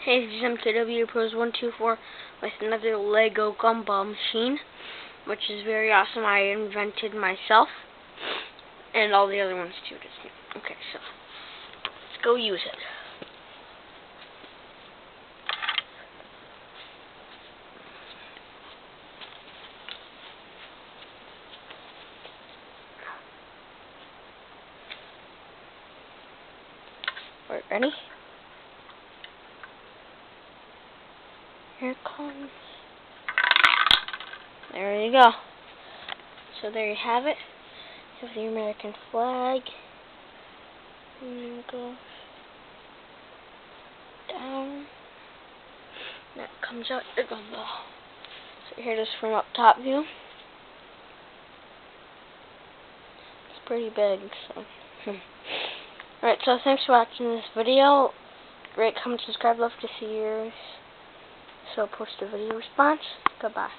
Hey, this is MKW Pros 124 with another Lego gumball machine, which is very awesome. I invented myself, and all the other ones too. Okay, so let's go use it. Alright, ready? Here it comes. There you go. So there you have it. You have the American flag. And then it goes down. That comes out your gumball. So here it is from up top view. It's pretty big, so. Alright, so thanks for watching this video. Rate, comment, subscribe, love to see yours. So post a video response. Goodbye.